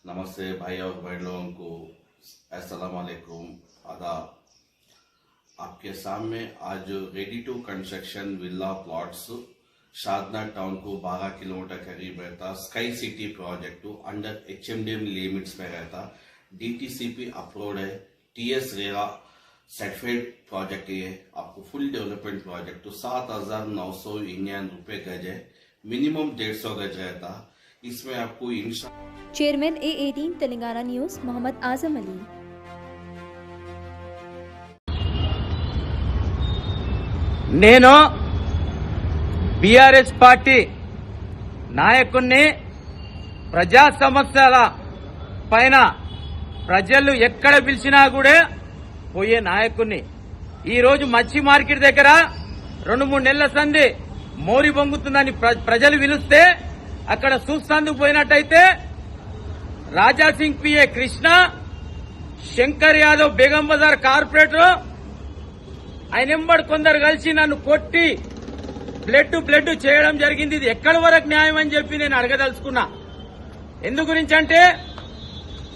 नमस्ते भाई और बहन लोगों को अस्सलाम वालेकुम आदाब। आपके सामने आज ready to construction villa plots शादना टाउन को 12 किलोमीटर करीब रहता sky city project under HMDM limits में रहता। DTCP अप्रूव्ड है, TS रेरा सर्टिफाइड प्रोजेक्ट है। आपको फुल डेवलपमेंट प्रोजेक्ट 7,900 इंडियन रुपए गज है, मिनिमम 150 गज रहता। इसमें आपको chairman A18 Telangana news Mohammed Azam Ali. నేను బీఆర్ఎస్ పార్టీ నాయకుణ్ణి ప్రజా సమస్యల పైన ప్రజలు ఎక్కడ పిలిచినా కూడా పోయే నాయకుణ్ణి। ఈ రోజు మచ్చి మార్కెట్ దగ్గర 2-3 నెలల సంది మోరి బొంగుతుందని ప్రజలు పిలిస్తే అక్కడ చూస్తాందుకు పోయినట్టయితే రాజాసింగ్ పిఏ కృష్ణ, శంకర్ యాదవ్ బేగం బజార్ కార్పొరేటర్ ఆయనెంబడి కొందరు కలిసి నన్ను కొట్టి బ్లడ్ చేయడం జరిగింది। ఇది ఎక్కడి వరకు న్యాయం అని చెప్పి నేను అడగదలుచుకున్నా। ఎందు గురించి అంటే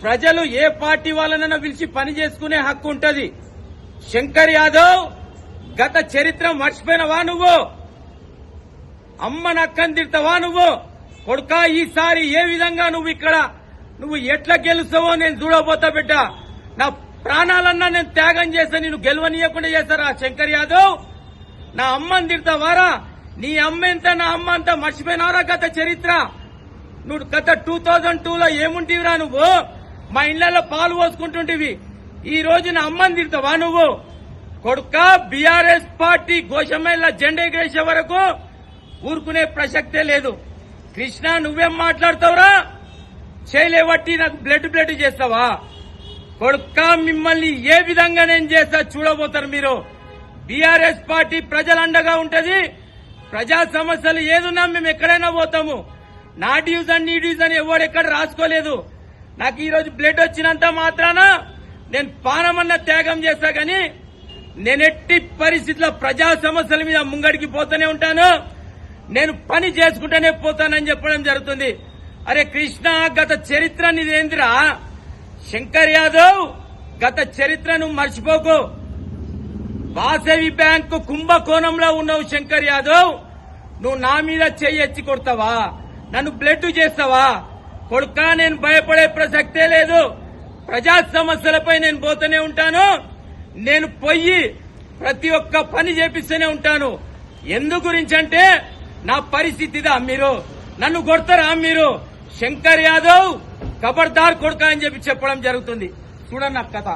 ప్రజలు ఏ పార్టీ వాళ్ళనైనా పిలిచి పని చేసుకునే హక్కు ఉంటది। శంకర్ యాదవ్ గత చరిత్ర మర్చిపోయినవా నువ్వు? అమ్మ నక్కని తిడతావా నువ్వు? కొడుకా ఈసారి ఏ విధంగా నువ్వు ఎట్లా గెలుస్తావో నేను చూడబోతా బిడ్డ। నా ప్రాణాలన్నా నేను త్యాగం చేస్తా, నేను గెలవనీయకుండా చేస్తారా శంకర్ యాదవ్? నా అమ్మని తిడతావారా? నీ అమ్మ ఎంత నా అమ్మ అంతా మర్చిపోయినారా గత చరిత్ర? నువ్వు గత 2002లో ఏముంటివిరా నువ్వు? మా ఇళ్లలో పాలు పోసుకుంటుంటివి, ఈ రోజు నా అమ్మని తిడతావా నువ్వు? కొడుకా బీఆర్ఎస్ పార్టీ గోషమేళ్ళ జెండా ఎగరేసే వరకు ఊరుకునే ప్రసక్తే లేదు। కృష్ణ నువ్వేం మాట్లాడతావురా? చేయలేబట్టి నాకు బ్లడ్ చేస్తావా? కొడుక మిమ్మల్ని ఏ విధంగా నేను చేస్తా చూడబోతారు మీరు। బీఆర్ఎస్ పార్టీ ప్రజల అండగా ఉంటది। ప్రజా సమస్యలు ఏదున్నా మేము ఎక్కడైనా పోతాము। నా డివిజన్ నీ డివిజన్ ఎవడెక్కడ రాసుకోలేదు। నాకు ఈ రోజు బ్లడ్ వచ్చినంత మాత్రాన నేను పానమన్న త్యాగం చేస్తా, కానీ నేను ఎట్టి పరిస్థితుల్లో ప్రజా సమస్యల మీద ముంగడికి పోతూనే ఉంటాను, నేను పని చేసుకుంటూనే పోతానని చెప్పడం జరుగుతుంది। అరే కృష్ణ, గత చరిత్ర నీదేందిరా? శంకర్ యాదవ్ గత చరిత్రను మర్చిపోకు। వాసవి బ్యాంకు కుంభకోణంలో ఉన్నావు శంకర్ యాదవ్। నువ్వు నా మీద చెయ్యి ఎత్తి కొడతావా? నన్ను బ్లడ్ చేస్తావా? కొడుకా నేను భయపడే ప్రసక్తే లేదు। ప్రజా సమస్యలపై నేను పోతూనే ఉంటాను, నేను పోయి ప్రతి ఒక్క పని చేపిస్తూనే ఉంటాను। ఎందు గురించి అంటే నా పరిస్థితిదా? మీరు నన్ను కొడతారా? మీరు శంకర్ యాదవ్ ఖబర్దార్ కొడుకా అని చెప్పి చెప్పడం జరుగుతుంది। చూడండి నా కథ।